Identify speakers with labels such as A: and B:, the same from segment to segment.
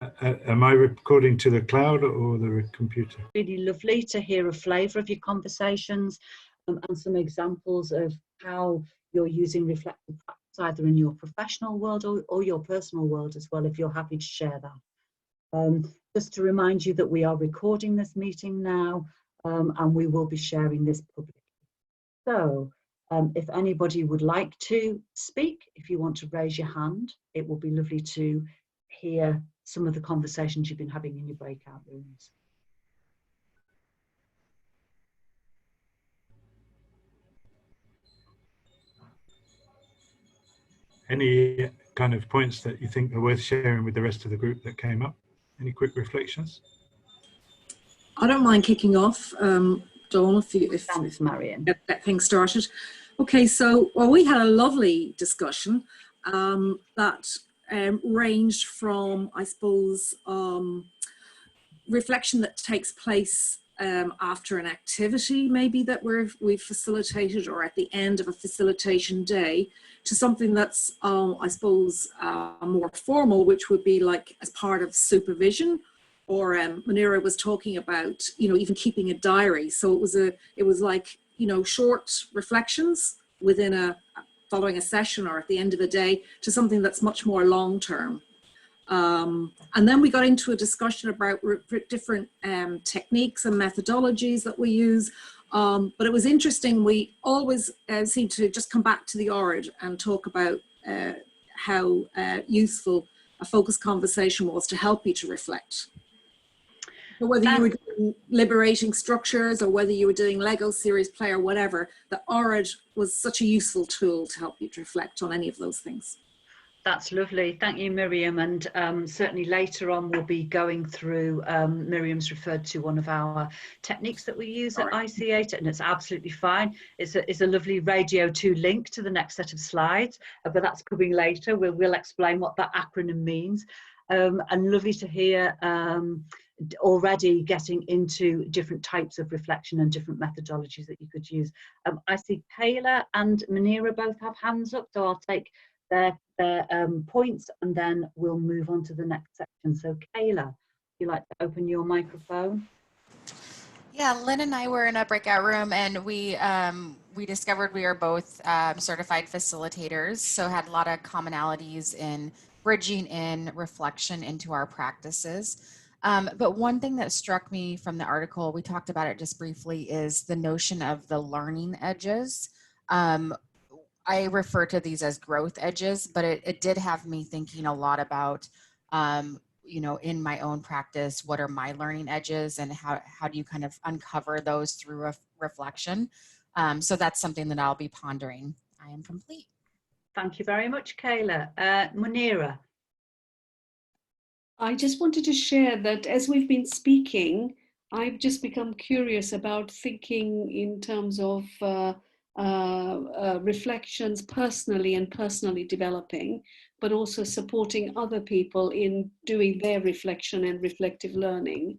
A: Am I recording to the cloud or the computer?
B: Really lovely to hear a flavour of your conversations and some examples of how you're using reflective practice either in your professional world or your personal world as well, if you're happy to share that. Just to remind you that we are recording this meeting now and we will be sharing this publicly. So if anybody would like to speak, if you want to raise your hand, it will be lovely to hear some of the conversations you've been having in your breakout rooms.
A: Any kind of points that you think are worth sharing with the rest of the group that came up? Any quick reflections?
C: I don't mind kicking off, Dawn, if
B: Thanks, Marion.
C: Get things started. Okay, so well, we had a lovely discussion that ranged from, I suppose, reflection that takes place after an activity maybe that we've facilitated, or at the end of a facilitation day, to something that's I suppose more formal, which would be like as part of supervision, or Munira was talking about, you know, even keeping a diary. So it was like, you know, short reflections within following a session or at the end of a day, to something that's much more long term. And then we got into a discussion about different techniques and methodologies that we use. But it was interesting, we always seem to just come back to the ORID and talk about how useful a focused conversation was to help you to reflect. So whether you were doing liberating structures or whether you were doing Lego series play or whatever, the ORID was such a useful tool to help you to reflect on any of those things.
B: That's lovely. Thank you, Miriam. And certainly later on, we'll be going through, Miriam's referred to one of our techniques that we use at IC8, and it's absolutely fine. It's a lovely Radio 2 link to the next set of slides, but that's coming later. We'll explain what that acronym means. And lovely to hear already getting into different types of reflection and different methodologies that you could use. I see Kayla and Munira both have hands up, so I'll take their points and then we'll move on to the next section. So Kayla, would you like to open your microphone?
D: Yeah, Lynn and I were in a breakout room, and we discovered we are both certified facilitators, so had a lot of commonalities in bridging in reflection into our practices. But one thing that struck me from the article, we talked about it just briefly, is the notion of the learning edges. I refer to these as growth edges, but it did have me thinking a lot about, you know, in my own practice, what are my learning edges and how do you kind of uncover those through reflection? So that's something that I'll be pondering. I am complete.
B: Thank you very much, Kayla. Munira.
E: I just wanted to share that as we've been speaking, I've just become curious about thinking in terms of reflections personally and personally developing, but also supporting other people in doing their reflection and reflective learning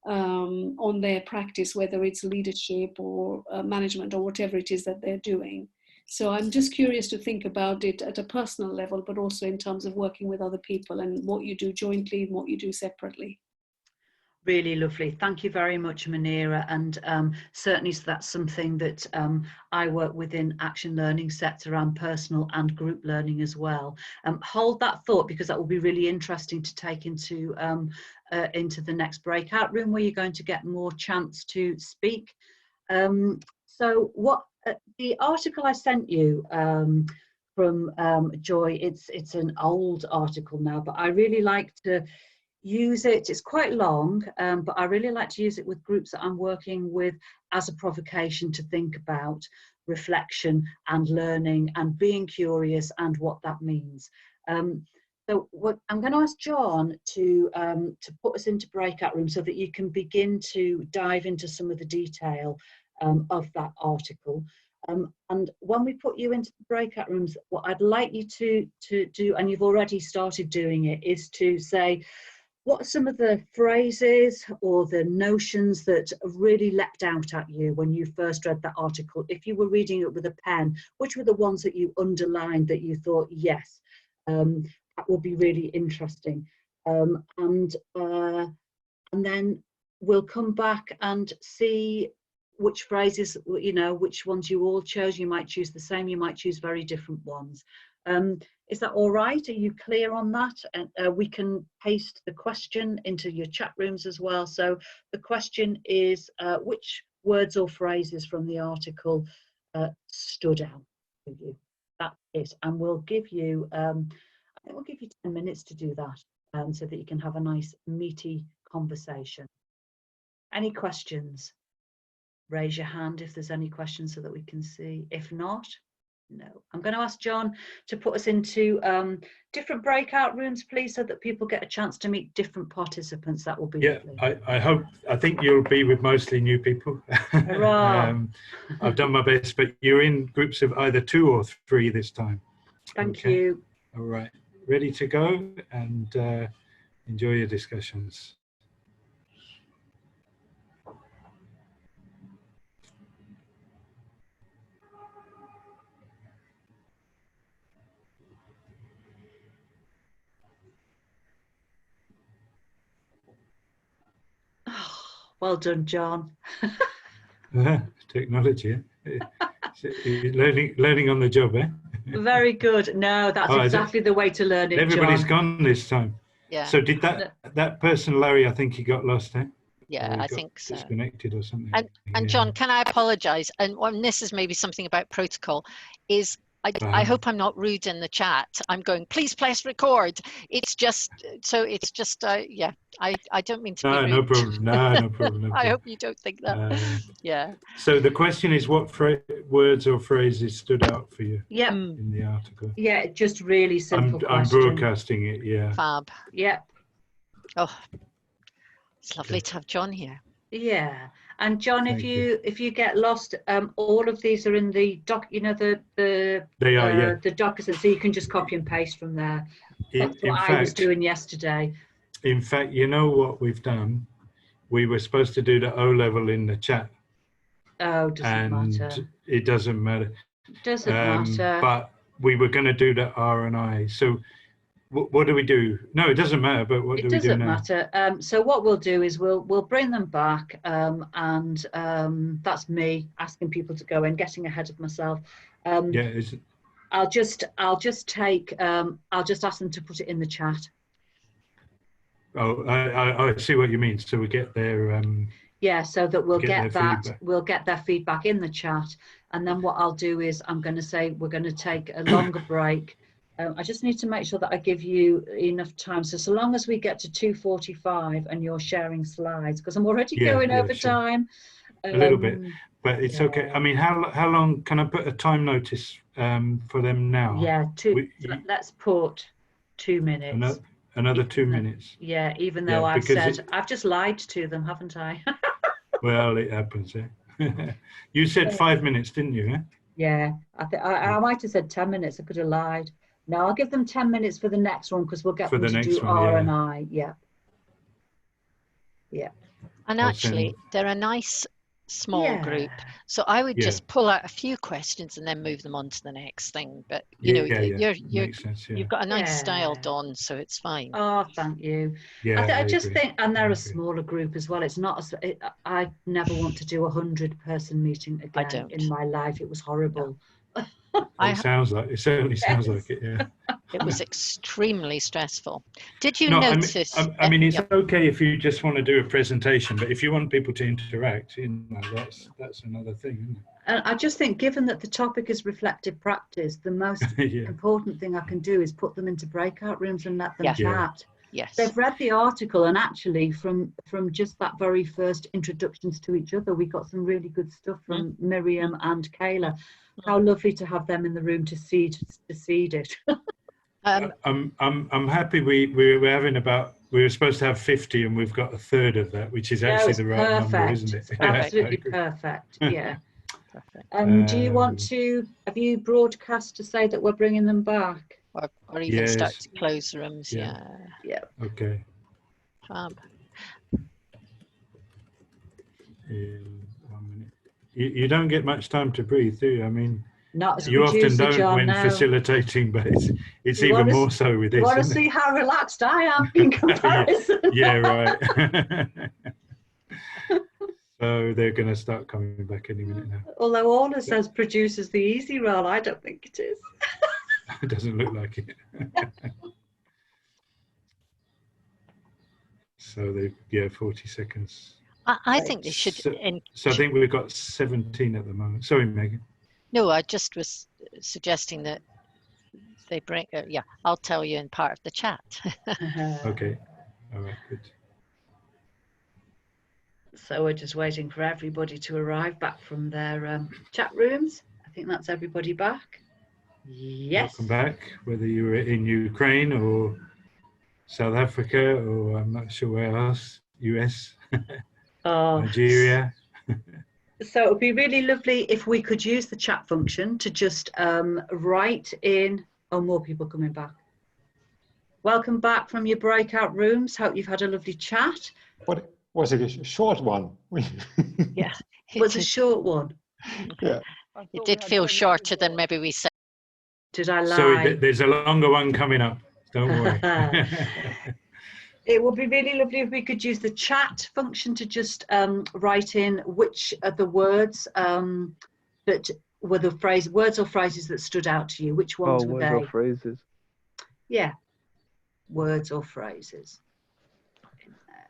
E: on their practice, whether it's leadership or management or whatever it is that they're doing. So I'm just curious to think about it at a personal level, but also in terms of working with other people and what you do jointly and what you do separately.
B: Really lovely. Thank you very much, Munira. And certainly that's something that I work within action learning sets around personal and group learning as well. Hold that thought, because that will be really interesting to take into the next breakout room, where you're going to get more chance to speak. So what the article I sent you from Joy, it's an old article now, but I really like to use it. It's quite long, but I really like to use it with groups that I'm working with as a provocation to think about reflection and learning and being curious and what that means. So what I'm going to ask John to put us into breakout room so that you can begin to dive into some of the detail of that article. And when we put you into the breakout rooms, what I'd like you to do, and you've already started doing it, is to say, what are some of the phrases or the notions that really leapt out at you when you first read that article? If you were reading it with a pen, which were the ones that you underlined that you thought, yes, that will be really interesting? and then we'll come back and see which phrases, you know, which ones you all chose. You might choose the same, you might choose very different ones. Is that all right? Are you clear on that? And we can paste the question into your chat rooms as well. So the question is, which words or phrases from the article stood out to you? That's it. And we'll give you, I think we'll give you 10 minutes to do that, so that you can have a nice meaty conversation. Any questions? Raise your hand if there's any questions so that we can see. If not, no. I'm going to ask John to put us into different breakout rooms, please, so that people get a chance to meet different participants. That will be lovely.
A: I think you'll be with mostly new people. I've done my best, but you're in groups of either 2 or 3 this time.
B: Thank you.
A: All right, ready to go, and enjoy your discussions.
B: Oh, well done, John.
A: Technology, learning on the job, eh?
B: Very good. No, that's exactly the way to learn it,
A: Everybody's
B: John.
A: gone this time.
F: Yeah.
A: So did that person, Larry, I think he got lost, eh?
F: Yeah, I think so.
A: Disconnected or something.
F: And John, can I apologize? And this is maybe something about protocol, is I hope I'm not rude in the chat. I'm going, please press record. It's just, yeah, I don't mean to be rude.
A: No problem. No problem.
F: I hope you don't think that. Yeah.
A: So the question is, what words or phrases stood out for you?
B: Yeah.
A: In the article.
B: Yeah, just really simple question.
A: I'm broadcasting it. Yeah.
F: Fab.
B: Yeah.
F: Oh, it's lovely to have John here.
B: Yeah. And John,
A: Thank
B: if you get lost, all of these are in the doc, you know, the documents, so you can just copy and paste from there. That's what I was doing yesterday.
A: In fact, you know what we've done? We were supposed to do the O level in the chat.
B: Oh, doesn't matter.
A: It doesn't matter.
B: Doesn't matter.
A: But we were going to do the R and I. So what do we do? No, it doesn't matter. But what do we do now? It doesn't
B: matter. So what we'll do is we'll bring them back, and that's me asking people to go in, getting ahead of myself. I'll just take. I'll just ask them to put it in the chat.
A: Oh, I see what you mean. So we get their
B: yeah, so that we'll get that
A: feedback.
B: We'll get their feedback in the chat, and then what I'll do is I'm going to say we're going to take a longer break. I just need to make sure that I give you enough time. So long as we get to 2:45 and you're sharing slides, because I'm already going over time.
A: A little bit, but it's okay. I mean, how long can I put a time notice for them now?
B: Yeah, let's put 2 minutes.
A: Another 2 minutes.
B: Yeah, even though I've said, I've just lied to them, haven't I?
A: Well, it happens. Eh? You said 5 minutes, didn't you? Eh?
B: Yeah, I might have said 10 minutes. I could have lied. No, I'll give them 10 minutes for the next one, because we'll get them to do R and I. Yeah. Yeah.
F: And actually, they're a nice small group, so I would just pull out a few questions and then move them on to the next thing. But you know, you've got a nice style, Dawn, so it's fine.
B: Oh, thank you.
A: Yeah,
B: I just think, and they're a smaller group as well. It's not. I never want to do a 100-person meeting again in my life. It was horrible.
F: No.
A: It certainly sounds like it. Yeah.
F: It was extremely stressful. Did you notice?
A: I mean, it's okay if you just want to do a presentation, but if you want people to interact, you know, that's another thing, isn't it?
B: And I just think, given that the topic is reflective practice, the most important thing I can do is put them into breakout rooms and let them chat.
F: Yes.
B: They've read the article, and actually from just that very first introductions to each other, we got some really good stuff from Miriam and Kayla. How lovely to have them in the room to seed it.
A: I'm happy we were supposed to have 50 and we've got a third of that, which is actually the right number, isn't it?
B: Absolutely perfect. Yeah. Do you want to, have you broadcast to say that we're bringing them back?
F: Or even start to close rooms? Yeah.
A: Okay.
F: Fab.
A: 1 minute. You don't get much time to breathe, do you? I mean,
B: Not as
A: You often
B: producer
A: don't
B: John,
A: when
B: no.
A: facilitating, but it's
B: You
A: even
B: wanna
A: more so with
B: You
A: this,
B: want to
A: isn't
B: see
A: it?
B: how relaxed I am in comparison?
A: Yeah, right. So they're going to start coming back any minute now.
B: Although Orla says producer's the easy role, I don't think it is.
A: It doesn't look like it. So they, yeah, 40 seconds.
F: I think they should.
A: So I think we've got 17 at the moment. Sorry, Megan.
F: No, I just was suggesting that they bring. Yeah, I'll tell you in part of the chat.
A: Okay. All right. Good.
B: So we're just waiting for everybody to arrive back from their chat rooms. I think that's everybody back. Yes.
A: Welcome back, whether you were in Ukraine or South Africa or I'm not sure where else, US, Nigeria.
B: So it would be really lovely if we could use the chat function to just write in. Oh, more people coming back. Welcome back from your breakout rooms. Hope you've had a lovely chat.
G: What was it? A short one?
F: Yeah,
B: It was a short one.
G: Yeah.
F: It did feel shorter than maybe we said.
B: Did I lie?
A: Sorry, there's a longer one coming up. Don't worry.
B: It would be really lovely if we could use the chat function to just write in which of the words that were the words or phrases that stood out to you. Which ones were
H: words
B: they?
H: or phrases.
B: Yeah, words or phrases. In there.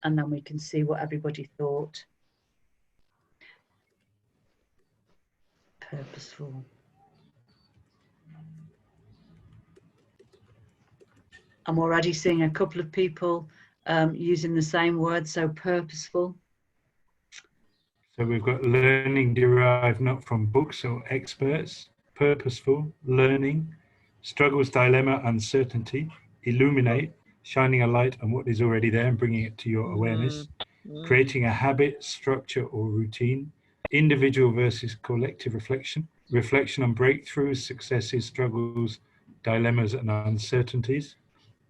B: And then we can see what everybody thought. Purposeful. I'm already seeing a couple of people using the same word, so purposeful.
A: So we've got learning derived not from books or experts, purposeful, learning, struggles, dilemma, uncertainty, illuminate, shining a light on what is already there and bringing it to your awareness, creating a habit, structure, or routine, individual versus collective reflection, reflection on breakthroughs, successes, struggles, dilemmas, and uncertainties.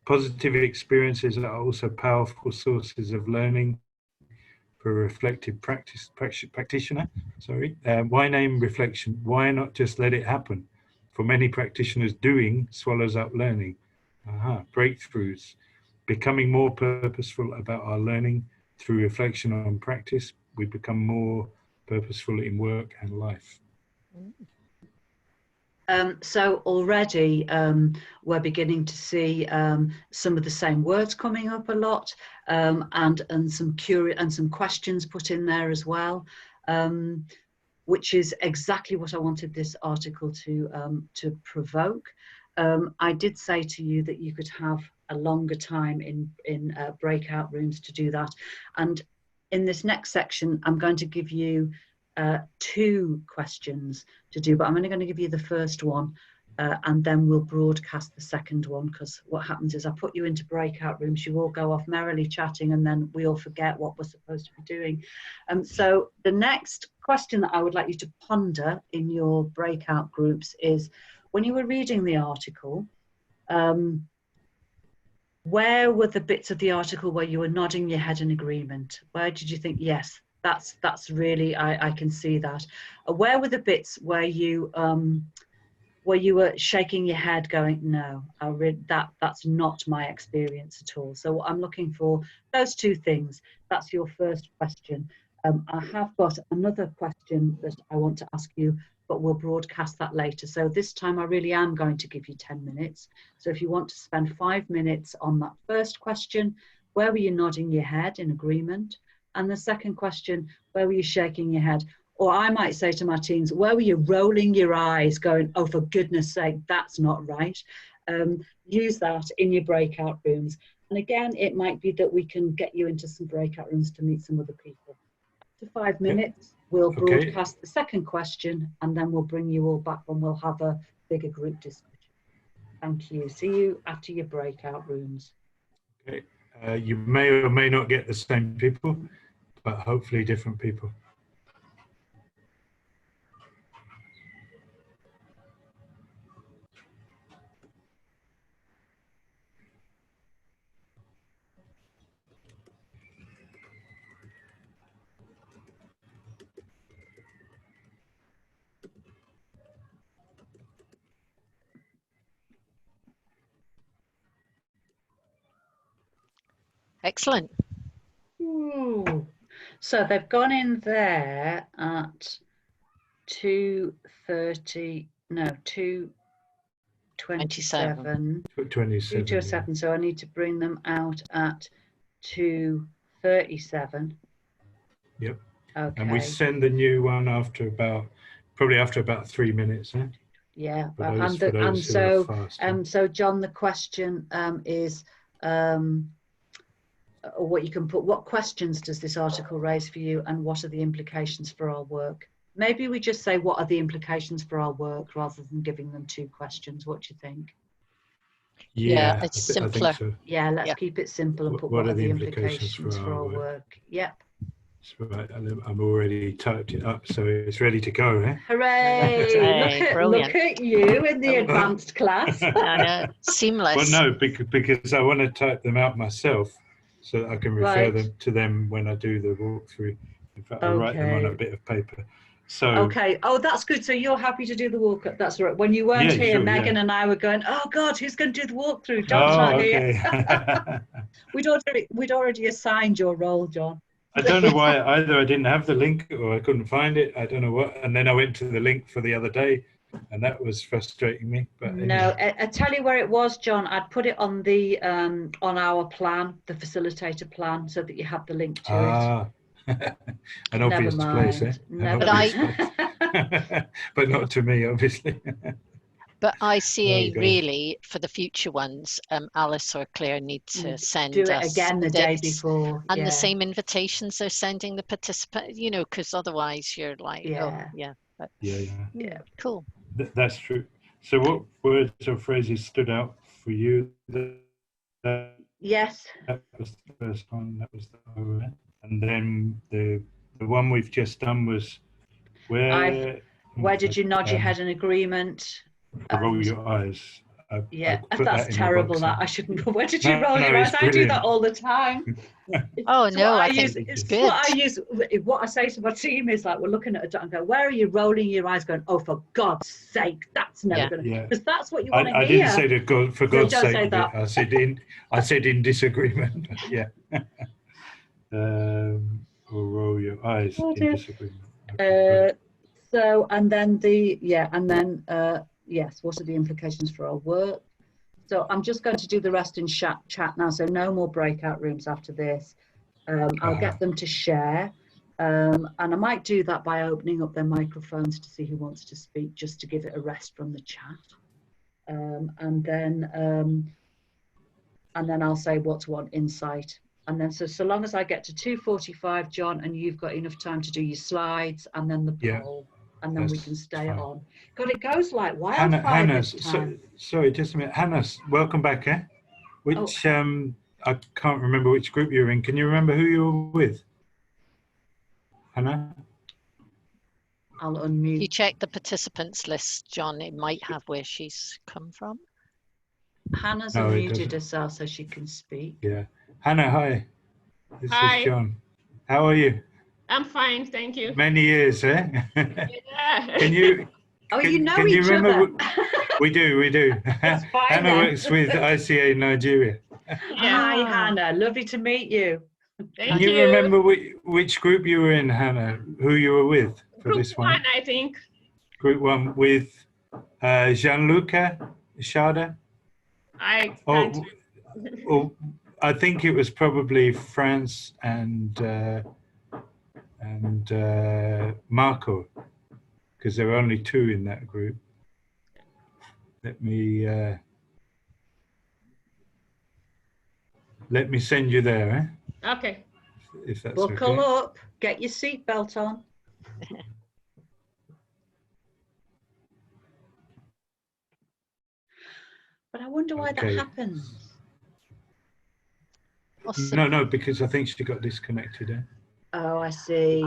A: Positive experiences are also powerful sources of learning for a reflective practitioner. Why name reflection? Why not just let it happen? For many practitioners, doing swallows up learning. Breakthroughs. Becoming more purposeful about our learning through reflection on practice, we become more purposeful in work and life.
B: So already we're beginning to see some of the same words coming up a lot, and some questions put in there as well, which is exactly what I wanted this article to provoke. I did say to you that you could have a longer time in breakout rooms to do that, and in this next section I'm going to give you 2 questions to do, but I'm only going to give you the first one, and then we'll broadcast the second one, because what happens is I put you into breakout rooms, you all go off merrily chatting, and then we all forget what we're supposed to be doing. So the next question that I would like you to ponder in your breakout groups is, when you were reading the article, where were the bits of the article where you were nodding your head in agreement? Where did you think, yes, that's really, I can see that? Where were the bits where you were shaking your head going, no, that's not my experience at all? So I'm looking for those 2 things. That's your first question. I have got another question that I want to ask you, but we'll broadcast that later. So this time I really am going to give you 10 minutes. So if you want to spend 5 minutes on that first question, where were you nodding your head in agreement? And the second question, where were you shaking your head? Or I might say to my teams, where were you rolling your eyes going, oh, for goodness sake, that's not right? Use that in your breakout rooms. And again, it might be that we can get you into some breakout rooms to meet some other people. To 5 minutes, we'll broadcast the second question, and then we'll bring you all back and we'll have a bigger group discussion. Thank you. See you after your breakout rooms.
A: Okay. You may or may not get the same people, but hopefully different people.
F: Excellent.
B: Ooh. So they've gone in there at 2:30, no, 2:27.
A: 27.
B: 2:27, so I need to bring them out at 2:37.
A: Yep.
B: Okay.
A: And we send the new one probably after about 3 minutes. Eh?
B: Yeah,
A: For those who are fast.
B: so John, the question is what you can put. What questions does this article raise for you, and what are the implications for our work? Maybe we just say what are the implications for our work rather than giving them 2 questions. What do you think?
F: Yeah, it's
A: I
F: simpler.
A: think so.
B: Yeah, let's keep it simple and put what are the implications for our work. Yep.
A: That's right. I'm already typed it up, so it's ready to go. Eh?
B: Hooray!
F: Hey,
B: Look at you in the advanced class.
F: I know. Seamless.
A: Well, no, because I want to type them out myself, so that I can refer them to them when I do the walkthrough. In fact, I'll write them on a bit of paper. So
B: okay. Oh, that's good. So you're happy to do the walk. That's right. When you weren't here,
A: sure,
B: Megan and I were going, "Oh God, who's going to do the walkthrough?" John's not here. We'd already assigned your role, John.
A: I don't know why. Either I didn't have the link or I couldn't find it. I don't know what. And then I went to the link for the other day, and that was frustrating me. But
B: no,
A: anyway.
B: I tell you where it was, John. I'd put it on the on our plan, the facilitator plan, so that you have the link to it.
A: An obvious place, eh?
B: Never
A: mind. But not to me, obviously.
F: But ICA really, for the future ones, Alice or Claire need to send
B: do it
F: us
B: again the day before,
F: and the same invitations they're sending the participant. You know, because otherwise you're like, But,
A: yeah.
F: Cool.
A: That's true. So, what words or phrases stood out for you?
B: Yes.
A: That was the first one. That was the O. And then the one we've just done was where
B: did you nod your head in agreement?
A: Roll your eyes.
B: That's terrible. That I shouldn't. Where did you roll your eyes? I
A: brilliant.
B: do that all the time.
F: I think it's good.
B: What I use, what I say to my team is like, we're looking at a dot and go, where are you rolling your eyes? Going, oh, for God's sake, that's never going to. Because that's what you want to hear.
A: I didn't say to God, for God's sake.
B: Say that.
A: I said in disagreement. Yeah. Or roll your eyes in disagreement. Okay,
B: so and then yes, what are the implications for our work? So I'm just going to do the rest in chat now, so no more breakout rooms after this. I'll get them to share, and I might do that by opening up their microphones to see who wants to speak, just to give it a rest from the chat. And then I'll say what's one insight. And then so long as I get to 2:45, John, and you've got enough time to do your slides and then the poll, and then we can stay on. God, it goes like wildfire.
A: Hannah, sorry, just a minute. Hannah, welcome back. Eh? Which I can't remember which group you're in. Can you remember who you were with, Hannah?
B: I'll unmute.
F: You check the participants list, John. It might have where she's come from.
B: Hannah's unmuted herself so she can speak.
A: Yeah. Hannah, hi. This
H: is
A: John. How are you?
H: I'm fine, thank you.
A: Many years, eh?
H: Yeah.
A: Can you?
B: You know each other.
A: We do. Hannah works with ICA Nigeria.
B: Hi, Hannah. Lovely to meet you.
H: Thank
A: you remember which group you were in, Hannah? Who you were with for this one?
H: Group 1, I think.
A: Group 1 with Gianluca Shada. I think it was probably France and Marco, because there were only 2 in that group. Let me send you there, eh?
H: Okay.
A: If that's
B: Buckle up, get your seatbelt on. But I wonder why that happens.
A: No, because I think she got disconnected. Eh?
B: Oh, I see.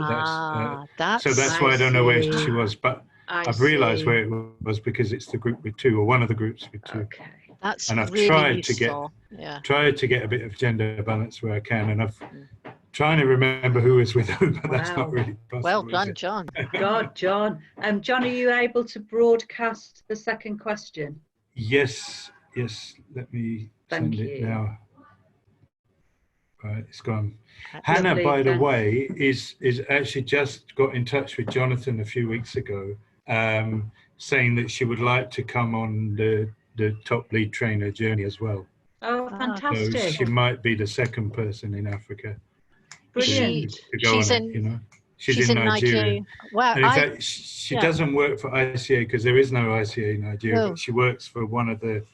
A: That's why I don't know where she was, but I've realised where it was because it's the group with 2, or one of the groups with 2.
B: Okay.
F: That's
A: and I've
F: really
A: tried
F: useful.
A: tried to get a bit of gender balance where I can, and I've trying to remember who was with who, but that's not really possible.
F: Well done, John.
B: God, John. John, are you able to broadcast the second question?
A: Yes. Let me send it now. Right, it's gone. Hannah,
B: Lovely,
A: by the
B: thanks.
A: way, is actually just got in touch with Jonathan a few weeks ago, saying that she would like to come on the top lead trainer journey as well.
B: Oh,
A: So
B: fantastic.
A: she might be the second person in Africa
B: Brilliant.
A: to go
F: She's
A: on
F: in,
A: it, you know.
F: she's in Nigeria. Wow.
A: And in fact, she doesn't work for ICA because there is no ICA in Nigeria,
F: No.
A: but she works for one of the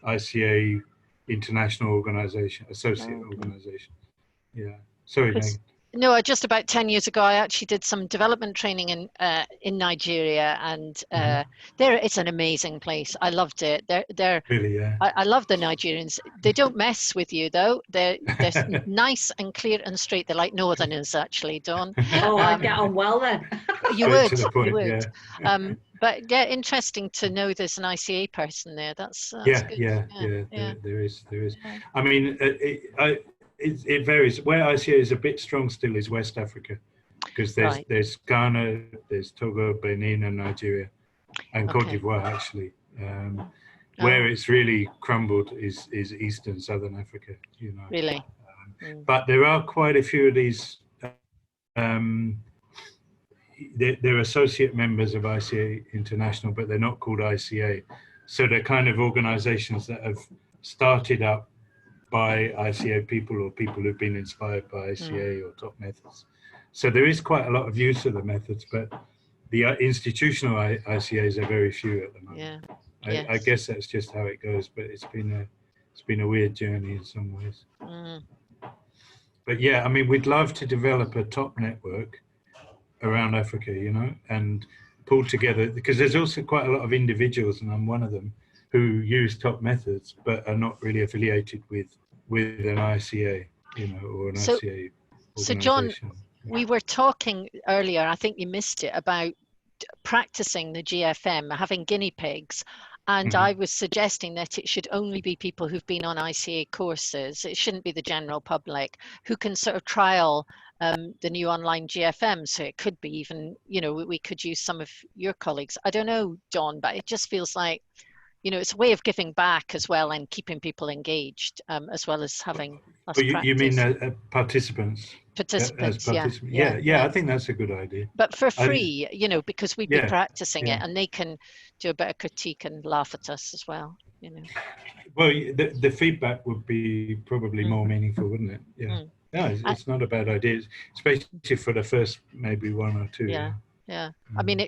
A: ICA international organization, associate organization. Yeah. Sorry, Megan.
F: No, just about 10 years ago, I actually did some development training in Nigeria, and it's an amazing place. I loved it. They're
A: really, yeah.
F: I love the Nigerians. They don't mess with you though. They're nice and clear and straight. They're like Northerners, actually, Dawn.
B: Oh, I'd get on well then.
F: You
A: Straight
F: would.
A: to the point,
F: You would.
A: yeah.
F: But yeah, interesting to know there's an ICA person there. That's
A: Yeah,
F: good.
A: yeah. There is.
F: Yeah.
A: I mean, it varies. Where ICA is a bit strong still is West Africa, because there's Ghana, there's Togo, Benin, and Nigeria, and Cote d'Ivoire actually. Where it's really crumbled is Eastern Southern Africa, you know.
F: Really.
A: But there are quite a few of these. They're associate members of ICA International, but they're not called ICA. So they're kind of organizations that have started up by ICA people or people who've been inspired by ICA or top methods. So there is quite a lot of use of the methods, but the institutional ICAs are very few at the moment.
F: Yeah.
A: I guess that's just how it goes, but it's been a weird journey in some ways. But yeah, I mean, we'd love to develop a top network around Africa, you know, and pull together, because there's also quite a lot of individuals, and I'm one of them, who use top methods but are not really affiliated with an ICA, you know, or an ICA organization.
F: So John, we were talking earlier, I think you missed it, about practicing the GFM, having guinea pigs. And I was suggesting that it should only be people who've been on ICA courses. It shouldn't be the general public who can sort of trial the new online GFM. So it could be even, you know, we could use some of your colleagues. I don't know, Dawn, but it just feels like, you know, it's a way of giving back as well and keeping people engaged, as well as having us practice.
A: You mean participants?
F: Participants,
A: yeah. I think that's a good idea.
F: But for free, you know, because we'd be practicing it, and they can do a bit of critique and laugh at us as well, you know.
A: Well, the feedback would be probably more meaningful, wouldn't it? Yeah. No, it's not a bad idea, especially for the first maybe one or two.
F: Yeah. I mean,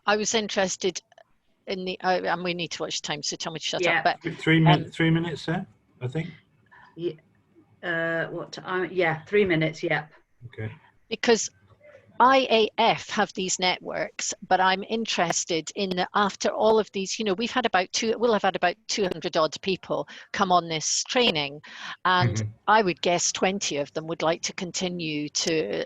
F: I was interested in the, and we need to watch time, so tell me to shut up. But
A: 3 minutes, sir, I think.
B: Yeah. What time? Yeah, 3 minutes. Yep.
A: Okay.
F: Because IAF have these networks, but I'm interested in after all of these, you know, we'll have had about 200 odd people come on this training, and I would guess 20 of them would like to continue to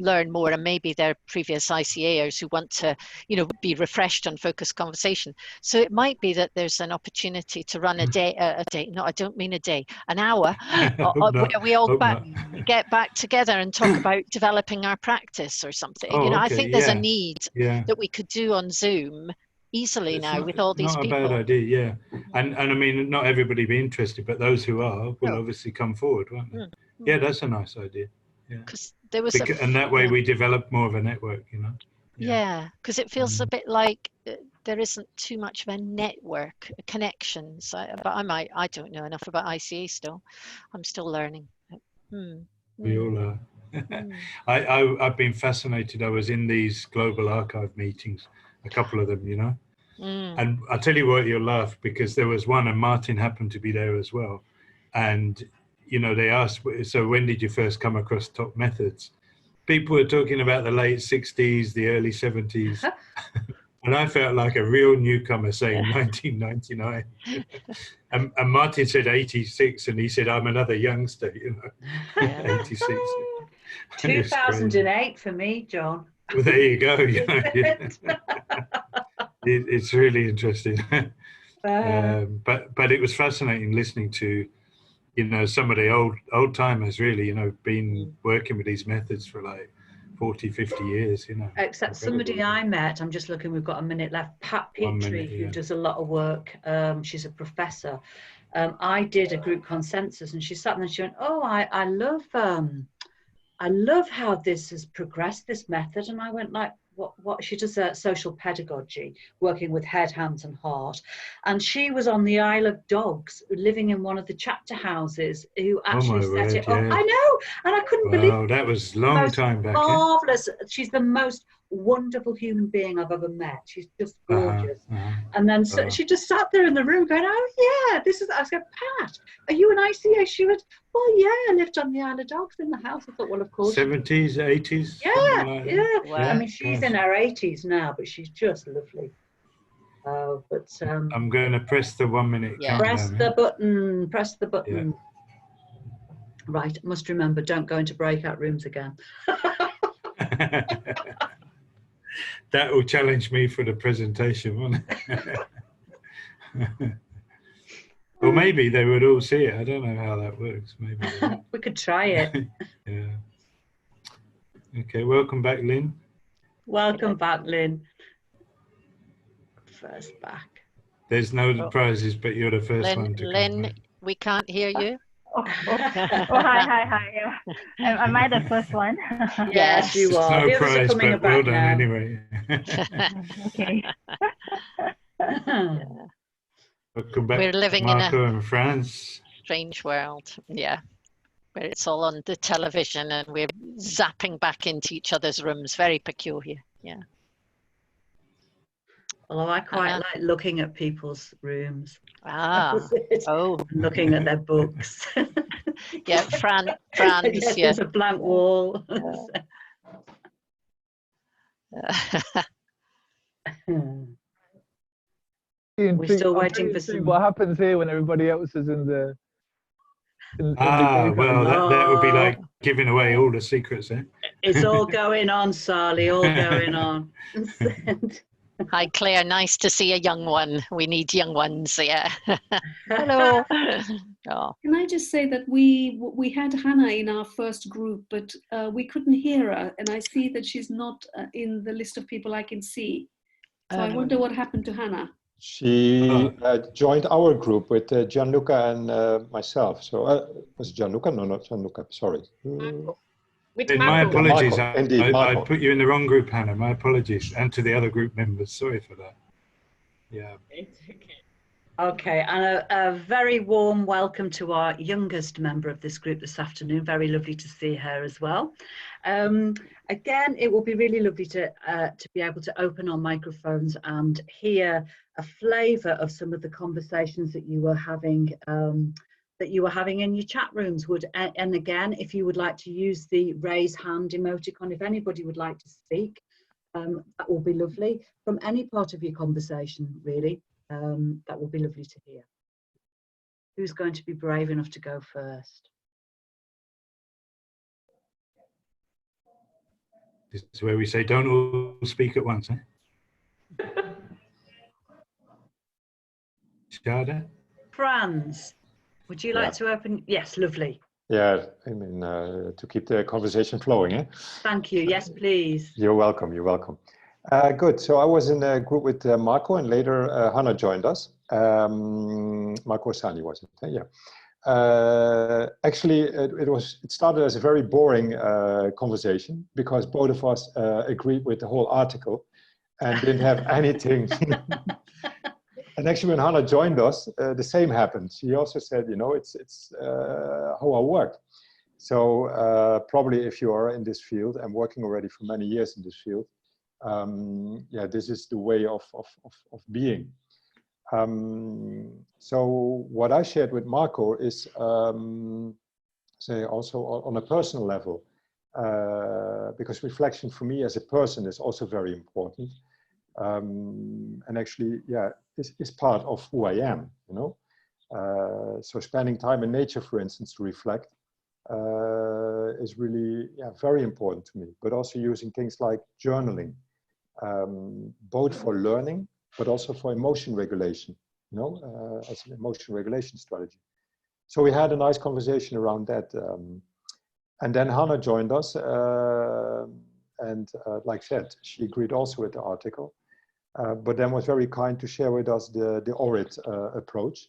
F: learn more, and maybe they're previous ICAers who want to, you know, be refreshed on focused conversation. So it might be that there's an opportunity to run an hour where we all get back together and talk about developing our practice or something. You know, I think there's a need that we could do on Zoom easily with all these people.
A: Not a bad idea, and I mean, not everybody be interested, but those who are will obviously come forward, won't they? Yeah, that's a nice idea.
F: Because there was
A: and that way we develop more of a network, you know.
F: Because it feels a bit like there isn't too much of a network connections, but I don't know enough about ICA still. I'm still learning.
A: We all are. I've been fascinated. I was in these global archive meetings, a couple of them, you know, and I'll tell you what, you'll laugh, because there was one, and Martin happened to be there as well, and you know, they asked, so when did you first come across top methods? People were talking about the late 60s, the early 70s. And I felt like a real newcomer saying 1999. And Martin said 86, and he said, I'm another youngster, you know, 86.
B: 2008 for me, John.
A: Well, there you go. It's really interesting. But it was fascinating listening to, you know, some of the old timers, really, you know, been working with these methods for like 40, 50 years, you know.
B: Except somebody I met, I'm just looking, we've got a minute left, PAP Entry, who does a lot of work. She's a professor. I did a group consensus, and she sat there and she went, oh, I love how this has progressed, this method. And I went like, what? She does social pedagogy, working with head, hands and heart. And she was on the Isle of Dogs, living in one of the chapter houses, who actually set it up.
A: Yeah.
B: I know, and I couldn't believe it.
A: Oh, that was a long time back.
B: Marvelous. She's the most wonderful human being I've ever met. She's just gorgeous. And then she just sat there in the room going, oh yeah, this is, I said, Pat, are you an ICA? She went, well, yeah, I lived on the Isle of Dogs in the house. I thought, well, of course.
A: 70s, 80s?
B: Yeah,
A: like
B: yeah.
F: Wow.
B: I mean, she's in her 80s now, but she's just lovely. But
A: I'm going to press the 1 minute countdown.
B: Press the button, press the button.
A: Yeah.
B: Right, must remember, don't go into breakout rooms again.
A: That will challenge me for the presentation, won't it? Or maybe they would all see it. I don't know how that works. Maybe
B: we could try it.
A: Yeah. Okay, welcome back, Lynn.
B: Welcome back, Lynn. First back.
A: There's no prizes, but you're the first one to
F: Lynn,
A: come back.
F: we can't hear you.
I: Hi. Am I the first one?
B: Yes, you are.
A: No prize, but well done anyway.
I: Okay.
A: Welcome back.
F: We're living
A: Marco in France.
F: Strange world, yeah, where it's all on the television and we're zapping back into each other's rooms. Very peculiar, yeah.
B: Although I quite like looking at people's rooms. Looking at their books.
F: Yeah, France.
B: Yes,
F: yeah.
B: there's a blank wall. We're still waiting for some.
J: What happens here when everybody else is in the?
A: Well, that would be like giving away all the secrets, eh?
B: It's all going on, Sally. All going on.
F: Hi, Claire. Nice to see a young one. We need young ones. Yeah. Hello. Oh.
E: Can I just say that we had Hannah in our first group, but we couldn't hear her, and I see that she's not in the list of people I can see. So I wonder what happened to Hannah.
G: She joined our group with Gianluca and myself. So was it Gianluca? No, not Gianluca. Sorry.
A: My apologies.
G: Indeed,
A: I put you in the wrong group, Hannah. My apologies, and to the other group members. Sorry for that. Yeah.
B: Okay, and a very warm welcome to our youngest member of this group this afternoon. Very lovely to see her as well. Again, it will be really lovely to be able to open our microphones and hear a flavour of some of the conversations that you were having in your chat rooms. And again, if you would like to use the raise hand emoticon, if anybody would like to speak, that will be lovely. From any part of your conversation, really, that will be lovely to hear. Who's going to be brave enough to go first?
A: This is where we say, don't all speak at once, eh? Shada?
B: Franz, would you like to open? Yes, lovely.
G: Yeah, I mean, to keep the conversation flowing, eh?
B: Thank you. Yes, please.
G: You're welcome. You're welcome. Good. So I was in a group with Marco, and later Hannah joined us. Marco Sani was it? Yeah. Actually, it started as a very boring conversation because both of us agreed with the whole article and didn't have anything. And actually, when Hannah joined us, the same happened. She also said, you know, it's how I work. So probably if you are in this field and working already for many years in this field, yeah, this is the way of being. So what I shared with Marco is, say, also on a personal level, because reflection for me as a person is also very important. And actually, yeah, is part of who I am, you know. So spending time in nature, for instance, to reflect is really, yeah, very important to me, but also using things like journaling, both for learning, but also for emotion regulation, you know, as an emotion regulation strategy. So we had a nice conversation around that. And then Hannah joined us. and like I said, she agreed also with the article, but then was very kind to share with us the ORIT approach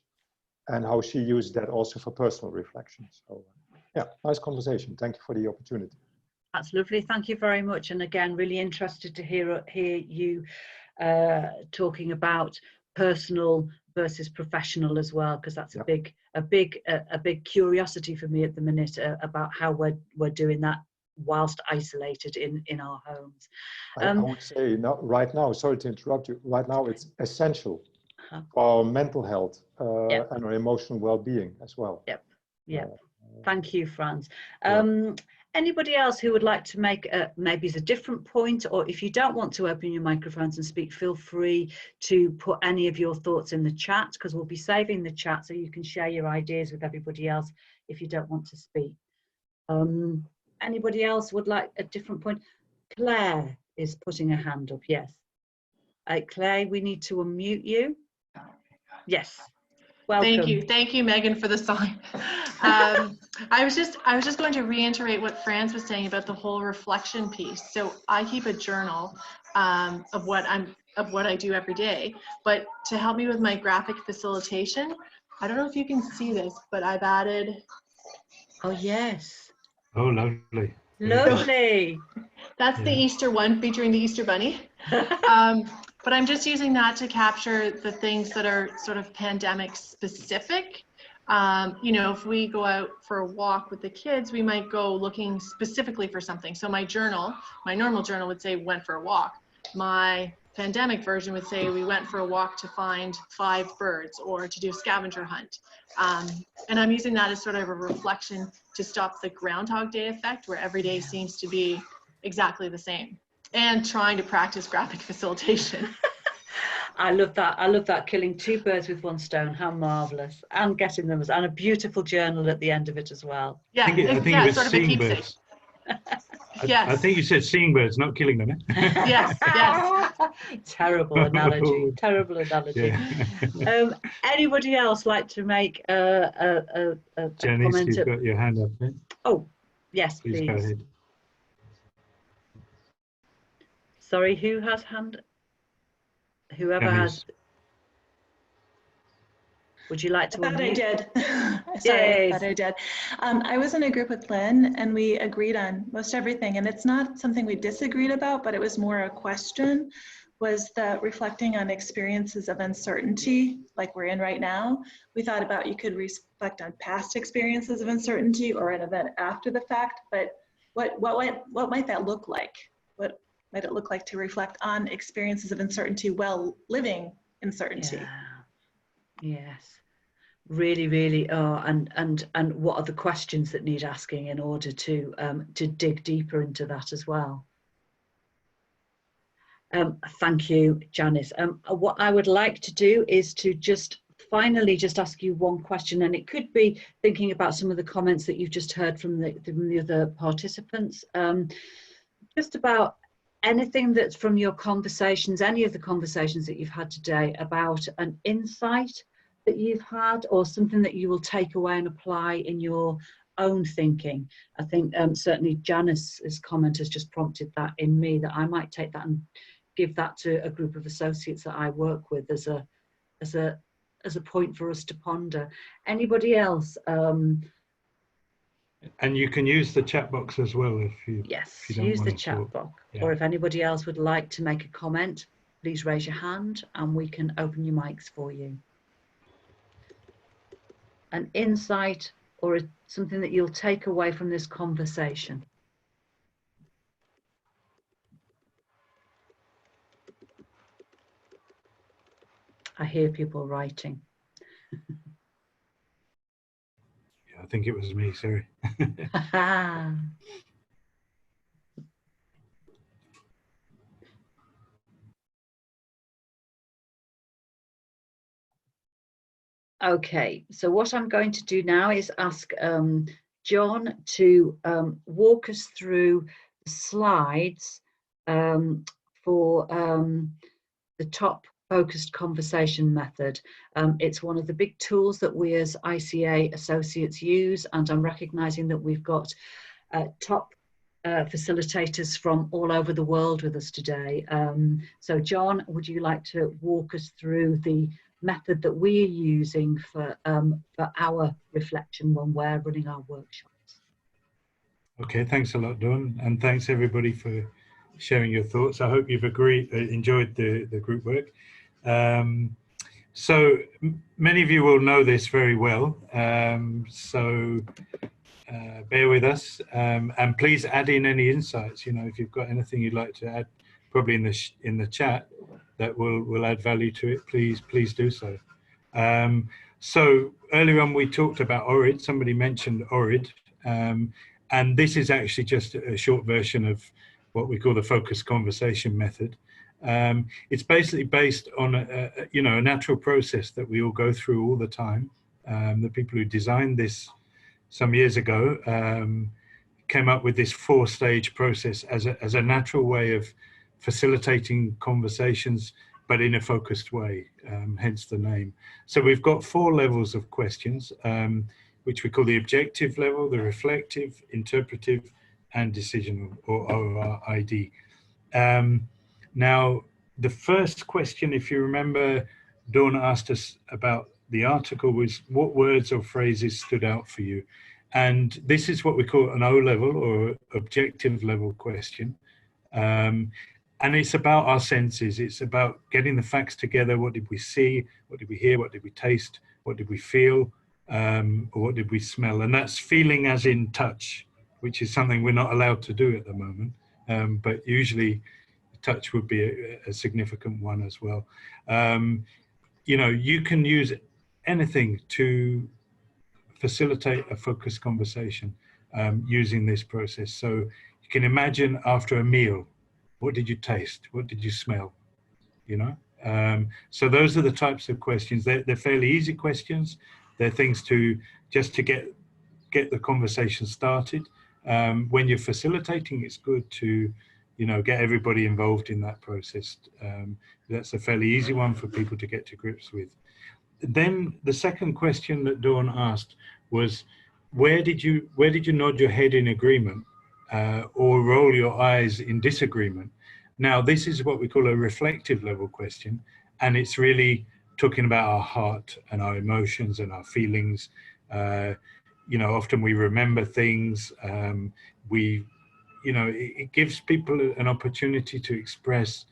G: and how she used that also for personal reflection. So yeah, nice conversation. Thank you for the opportunity.
B: That's lovely. Thank you very much. And again, really interested to hear you talking about personal versus professional as well, because that's a big curiosity for me at the minute about how we're doing that whilst isolated in our homes.
G: I would say right now, sorry to interrupt you, right now it's essential for our mental health and our emotional well-being as well.
B: Yep. Thank you, Franz. Anybody else who would like to make maybe a different point, or if you don't want to open your microphones and speak, feel free to put any of your thoughts in the chat, because we'll be saving the chat so you can share your ideas with everybody else if you don't want to speak. Anybody else would like a different point? Claire is putting a hand up, yes. Claire, we need to unmute you. Yes. Welcome.
K: Thank you, Megan, for the sign. I was just going to reiterate what Franz was saying about the whole reflection piece. So I keep a journal of what I do every day, but to help me with my graphic facilitation, I don't know if you can see this, but I've added.
B: Oh yes.
A: Oh, lovely.
B: Lovely.
K: That's the Easter one featuring the Easter Bunny. But I'm just using that to capture the things that are sort of pandemic specific. You know, if we go out for a walk with the kids, we might go looking specifically for something. So my journal, my normal journal would say went for a walk. My pandemic version would say we went for a walk to find 5 birds or to do a scavenger hunt. And I'm using that as sort of a reflection to stop the Groundhog Day effect, where every day seems to be exactly the same, and trying to practice graphic facilitation.
B: I love that. I love that, killing 2 birds with 1 stone. How marvelous. And getting them, and a beautiful journal at the end of it as well.
K: Yeah,
A: I think it was
K: sort of a
A: seeing
K: keepsake.
A: birds.
K: Yes.
A: I think you said seeing birds, not killing them.
K: Yes, yes.
B: Terrible analogy. Terrible analogy.
A: Yeah.
B: Anybody else like to make a
A: Janice,
B: comment?
A: you've got your hand up there.
B: Oh, yes, please.
A: Go ahead.
B: Sorry, who has hand? Whoever
A: Janice.
B: has. Would you like to?
L: I thought I
B: unmute?
L: did. Sorry,
B: Yes.
L: I thought I did. I was in a group with Lynn and we agreed on most everything, and it's not something we disagreed about, but it was more a question, was that reflecting on experiences of uncertainty like we're in right now. We thought about you could reflect on past experiences of uncertainty or an event after the fact, but what might that look like? What might it look like to reflect on experiences of uncertainty while living in certainty?
B: Yes, really, really. And what are the questions that need asking in order to dig deeper into that as well? Thank you, Janice. What I would like to do is to finally ask you one question, and it could be thinking about some of the comments that you've just heard from the other participants, just about anything that's from your conversations, any of the conversations that you've had today, about an insight that you've had or something that you will take away and apply in your own thinking. I think certainly Janice's comment has just prompted that in me, that I might take that and give that to a group of associates that I work with as a point for us to ponder. Anybody else?
A: And you can use the chat box as well if you.
B: Yes,
A: if you don't
B: use
A: want
B: the
A: to
B: chat
A: talk.
B: box.
A: Yeah.
B: Or if anybody else would like to make a comment, please raise your hand and we can open your mics for you. An insight or something that you'll take away from this conversation. I hear people writing.
A: Yeah, I think it was me, sorry.
B: Okay, so what I'm going to do now is ask John to walk us through the slides for the top focused conversation method. It's one of the big tools that we as ICA associates use, and I'm recognizing that we've got top facilitators from all over the world with us today. So John, would you like to walk us through the method that we're using for our reflection when we're running our workshops?
A: Okay, thanks a lot, Dawn, and thanks everybody for sharing your thoughts. I hope you've enjoyed the group work. So many of you will know this very well, so bear with us, and please add in any insights. You know, if you've got anything you'd like to add, probably in the chat, that will add value to it. Please do so. So earlier on we talked about ORID. Somebody mentioned ORID, and this is actually just a short version of what we call the focused conversation method. It's basically based on a natural process that we all go through all the time. The people who designed this some years ago came up with this 4-stage process as a natural way of facilitating conversations, but in a focused way, hence the name. So we've got 4 levels of questions, which we call the objective level, the reflective, interpretive, and decisional, or ORID. Now, the first question, if you remember, Dawn asked us about the article, was what words or phrases stood out for you? And this is what we call an O level or objective level question. And it's about our senses. It's about getting the facts together. What did we see? What did we hear? What did we taste? What did we feel? Or what did we smell? And that's feeling as in touch, which is something we're not allowed to do at the moment. But usually touch would be a significant one as well. You know, you can use anything to facilitate a focused conversation using this process. So you can imagine after a meal, what did you taste? What did you smell? You know? So those are the types of questions. They're fairly easy questions. They're things to get the conversation started. When you're facilitating, it's good to, you know, get everybody involved in that process. That's a fairly easy one for people to get to grips with. Then the second question that Dawn asked was, where did you nod your head in agreement or roll your eyes in disagreement? Now, this is what we call a reflective level question, and it's really talking about our heart and our emotions and our feelings. You know, often we remember things. You know, it gives people an opportunity to express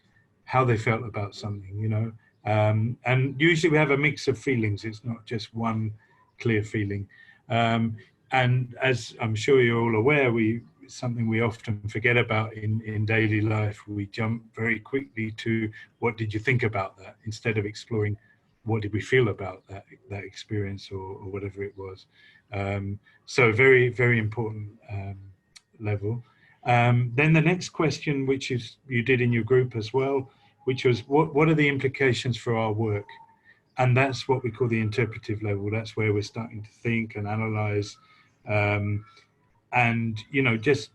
A: how they felt about something, you know. And usually we have a mix of feelings. It's not just one clear feeling. And as I'm sure you're all aware, something we often forget about in daily life. We jump very quickly to what did you think about that, instead of exploring what did we feel about that experience or whatever it was. So very, very important level. Then the next question, which is you did in your group as well, which was what are the implications for our work? And that's what we call the interpretive level. That's where we're starting to think and analyze, and you know, just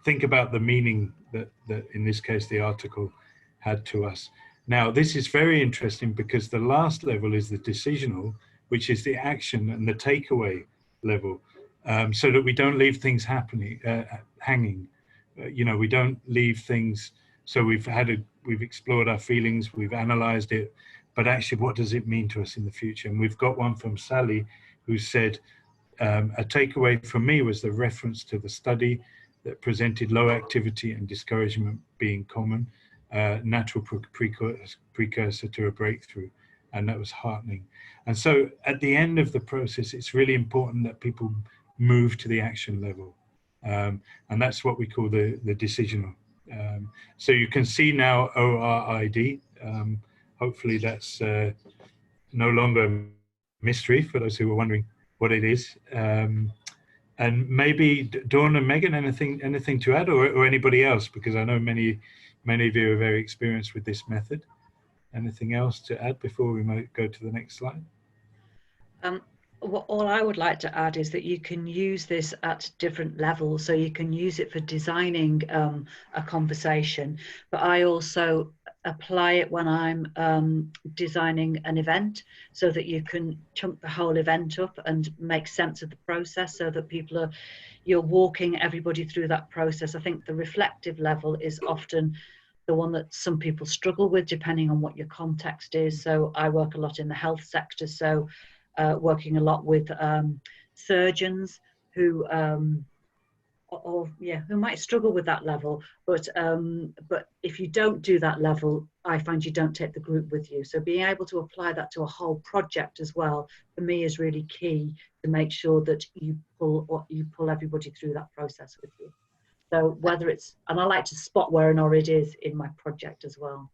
A: think about the meaning that in this case the article had to us. Now, this is very interesting because the last level is the decisional, which is the action and the takeaway level, so that we don't leave things hanging. You know, we don't leave things. So we've explored our feelings, we've analyzed it, but actually what does it mean to us in the future? And we've got one from Sally who said, a takeaway for me was the reference to the study that presented low activity and discouragement being common, natural precursor to a breakthrough, and that was heartening. And so at the end of the process, it's really important that people move to the action level, and that's what we call the decisional. So you can see now ORID. Hopefully that's no longer a mystery for those who are wondering what it is. And maybe Dawn and Megan, anything to add, or anybody else, because I know many of you are very experienced with this method. Anything else to add before we might go to the next slide?
B: All I would like to add is that you can use this at different levels. So you can use it for designing a conversation, but I also apply it when I'm designing an event, so that you can chunk the whole event up and make sense of the process, so that you're walking everybody through that process. I think the reflective level is often the one that some people struggle with, depending on what your context is. So I work a lot in the health sector, so working a lot with surgeons who who might struggle with that level, but if you don't do that level, I find you don't take the group with you. So being able to apply that to a whole project as well, for me, is really key to make sure that you pull everybody through that process with you. So whether it's, and I like to spot where an ORID is in my project as well.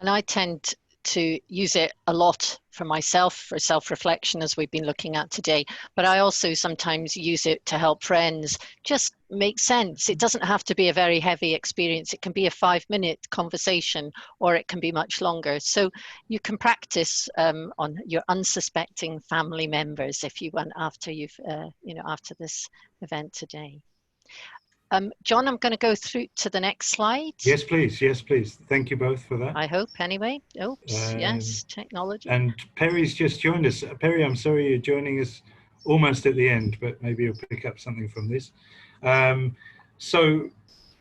F: And I tend to use it a lot for myself, for self-reflection, as we've been looking at today. But I also sometimes use it to help friends just make sense. It doesn't have to be a very heavy experience. It can be a 5-minute conversation, or it can be much longer. So you can practice on your unsuspecting family members if you want, after you've, after this event today. John, I'm going to go through to the next slide.
A: Yes, please. Yes, please. Thank you both for that.
F: I hope, anyway. Oops, yes, technology.
A: And Perry's just joined us. Perry, I'm sorry you're joining us almost at the end, but maybe you'll pick up something from this. So,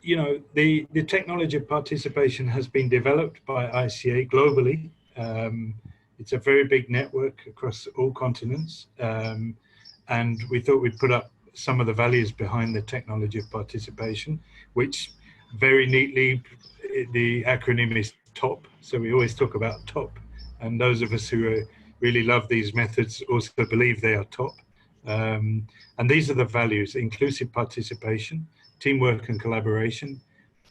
A: the technology of participation has been developed by ICA globally. It's a very big network across all continents. And we thought we'd put up some of the values behind the technology of participation, which very neatly, the acronym is TOP. So we always talk about TOP. And those of us who really love these methods also believe they are TOP. And these are the values: inclusive participation, teamwork and collaboration,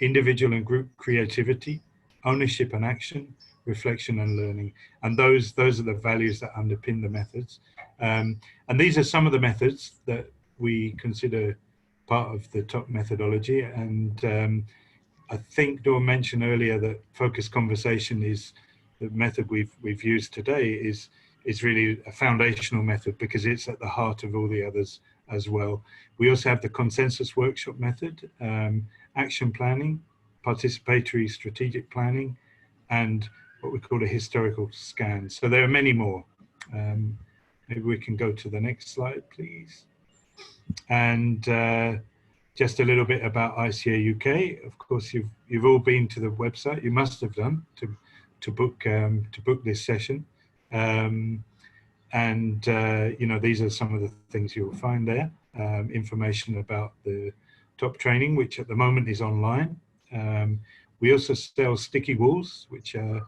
A: individual and group creativity, ownership and action, reflection and learning. And those are the values that underpin the methods. And these are some of the methods that we consider part of the TOP methodology. And I think Dawn mentioned earlier that focused conversation is the method we've used today is really a foundational method, because it's at the heart of all the others as well. We also have the consensus workshop method, action planning, participatory strategic planning, and what we call a historical scan. So there are many more. Maybe we can go to the next slide, please. And just a little bit about ICA UK. Of course, you've all been to the website. You must have done to book this session. These are some of the things you'll find there. Information about the TOP training, which at the moment is online. We also sell sticky walls, which are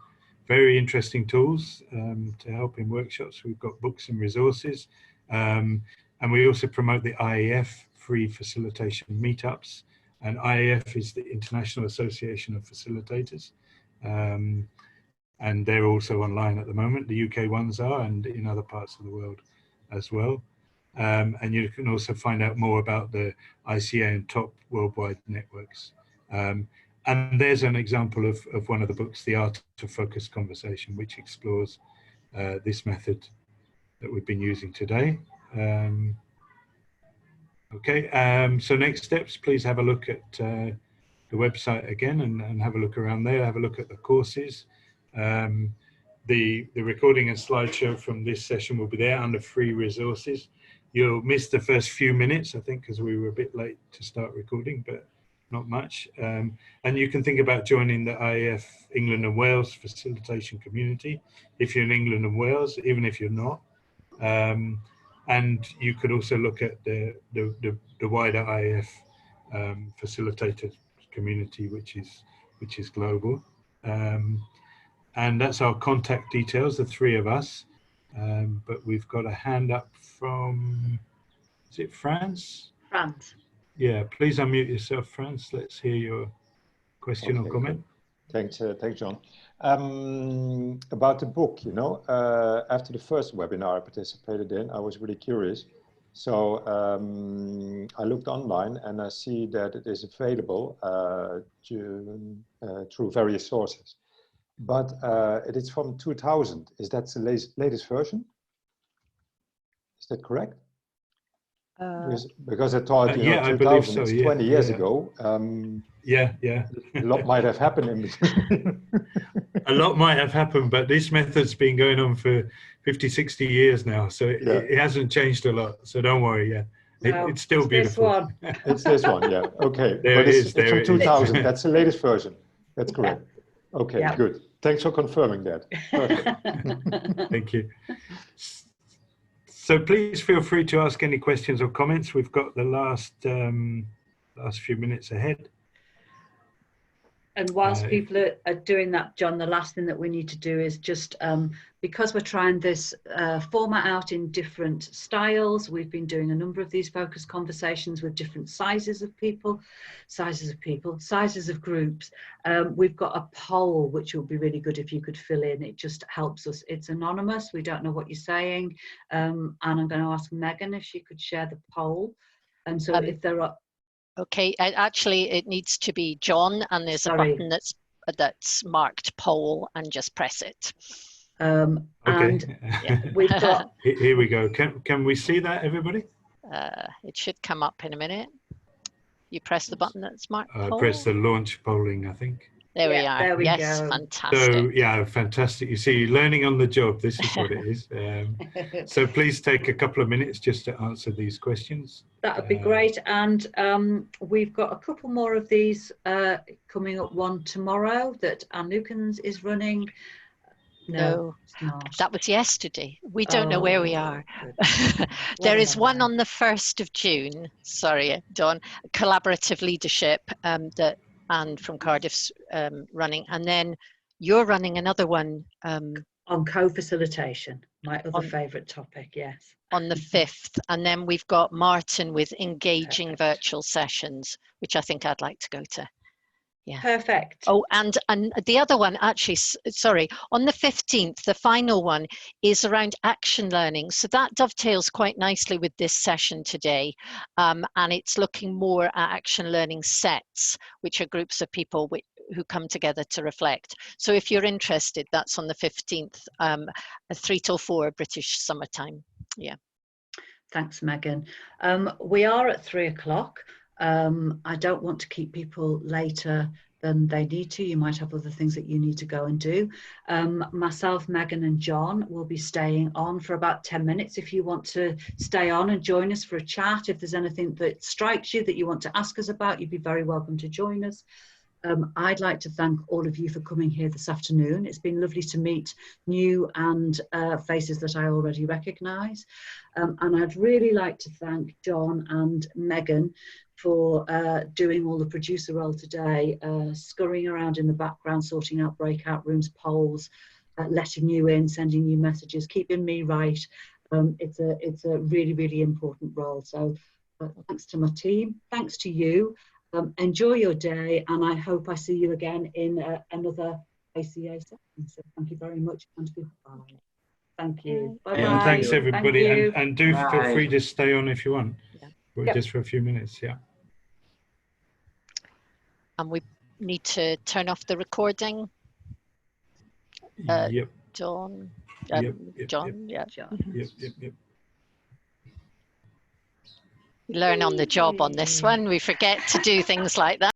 A: very interesting tools to help in workshops. We've got books and resources. And we also promote the IAF free facilitation meetups. And IAF is the International Association of Facilitators. And they're also online at the moment. The UK ones are, and in other parts of the world as well. And you can also find out more about the ICA and TOP worldwide networks. And there's an example of one of the books, The Art of Focused Conversation, which explores this method that we've been using today. So next steps, please have a look at the website again and have a look around there, have a look at the courses. The recording and slideshow from this session will be there under free resources. You'll miss the first few minutes, I think, because we were a bit late to start recording, but not much. And you can think about joining the IAF England and Wales facilitation community if you're in England and Wales, even if you're not. And you could also look at the wider IAF facilitator community, which is global. And that's our contact details, the three of us. But we've got a hand up from, is it France?
B: France.
A: Yeah, please unmute yourself, France. Let's hear your question or comment.
G: Thanks, John. About the book, after the first webinar I participated in, I was really curious. So I looked online and I see that it is available through various sources. But it is from 2000. Is that the latest version? Is that correct? Because I thought, you know,
A: yeah, I believe
G: 2000
A: so.
G: is
A: Yeah,
G: 20 years
A: yeah.
G: ago.
A: Yeah, yeah.
G: A lot might have happened in between.
A: A lot might have happened, but this method's been going on for 50, 60 years now, so it hasn't changed a lot. So don't worry. Yeah,
B: No,
A: it's still
B: it's
A: beautiful.
B: This one.
G: It's this one, yeah. Okay,
A: There
G: but
A: it
G: it's
A: is. There
G: from
A: it is.
G: 2000. That's the latest version. That's correct. Okay,
B: Yeah.
G: good. Thanks for confirming that. Perfect.
A: Thank you. So please feel free to ask any questions or comments. We've got the last few minutes ahead.
B: And whilst people are doing that, John, the last thing that we need to do is just, because we're trying this format out in different styles, we've been doing a number of these focus conversations with different sizes of groups. We've got a poll, which will be really good if you could fill in. It just helps us. It's anonymous. We don't know what you're saying. And I'm going to ask Megan if she could share the poll. And so if there are...
F: Okay, actually it needs to be John, and there's a button that's marked poll, and just press it.
A: Okay.
B: And we've got...
A: Here we go. Can we see that, everybody?
F: It should come up in a minute. You press the button that's marked poll.
A: Press the launch polling, I think.
F: There we are.
B: There we
F: yes,
B: go.
F: fantastic.
A: So yeah, fantastic. You see, learning on the job, this is what it is. So please take a couple of minutes just to answer these questions.
B: That would be great. And we've got a couple more of these coming up, one tomorrow that Anne Lukens is running.
F: No, that was yesterday. We don't know where we are. There is one on the 1st of June. Sorry, Dawn. Collaborative leadership that Anne from Cardiff's running. And then you're running another one.
B: On co-facilitation, my other favourite topic, yes.
F: On the 5th. And then we've got Martin with engaging virtual sessions, which I think I'd like to go to. Yeah.
B: Perfect.
F: Oh, and the other one, actually, sorry, on the 15th, the final one is around action learning. So that dovetails quite nicely with this session today. And it's looking more at action learning sets, which are groups of people who come together to reflect. So if you're interested, that's on the 15th, 3 till 4 British summertime. Yeah.
B: Thanks, Megan. We are at 3 o'clock. I don't want to keep people later than they need to. You might have other things that you need to go and do. Myself, Megan and John will be staying on for about 10 minutes. If you want to stay on and join us for a chat, if there's anything that strikes you that you want to ask us about, you'd be very welcome to join us. I'd like to thank all of you for coming here this afternoon. It's been lovely to meet new and faces that I already recognise. And I'd really like to thank John and Megan for doing all the producer role today, scurrying around in the background, sorting out breakout rooms, polls, letting you in, sending you messages, keeping me right. It's a really, really important role. So thanks to my team, thanks to you. Enjoy your day, and I hope I see you again in another ACA session. So thank you very much, and goodbye. Thank you. Bye-bye.
A: Yeah, and thanks everybody, and do feel
B: Bye.
A: free to stay on if you want.
F: Yep.
A: Just for a few minutes, yeah.
F: And we need to turn off the recording.
A: Yep.
F: John.
A: John.
F: Yeah.
A: Yep.
F: We learn on the job on this one. We forget to do things like that.